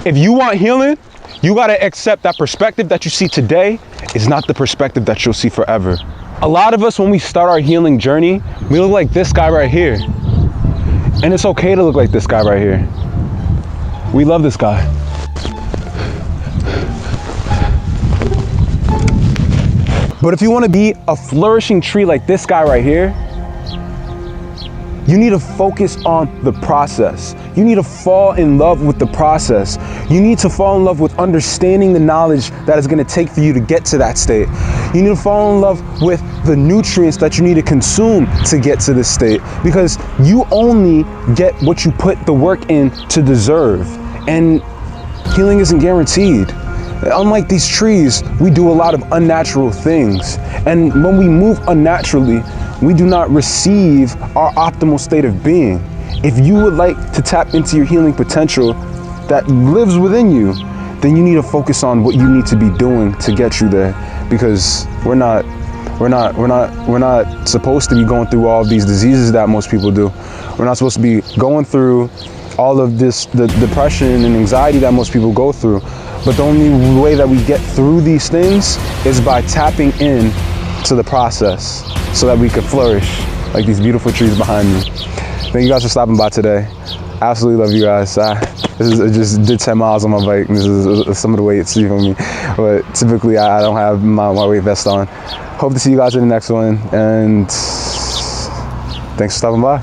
If you want healing, you gotta accept that perspective that you see today is not the perspective that you'll see forever. A lot of us, when we start our healing journey, we look like this guy right here. And it's okay to look like this guy right here. We love this guy. But if you want to be a flourishing tree like this guy right here, you need to focus on the process. You need to fall in love with the process. You need to fall in love with understanding the knowledge that is going to take for you to get to that state. You need to fall in love with the nutrients that you need to consume to get to this state, because you only get what you put the work in to deserve. And healing isn't guaranteed. Unlike these trees, we do a lot of unnatural things. And when we move unnaturally, we do not receive our optimal state of being. If you would like to tap into your healing potential that lives within you, then you need to focus on what you need to be doing to get you there. Because we're not supposed to be going through all of these diseases that most people do. We're not supposed to be going through all of this, the depression and anxiety that most people go through. But the only way that we get through these things is by tapping in to the process so that we can flourish like these beautiful trees behind me. Thank you guys for stopping by today. Absolutely love you guys. I just did 10 miles on my bike. This is some of the weights, you feel me? But typically I don't have my weight vest on. Hope to see you guys in the next one, and thanks for stopping by.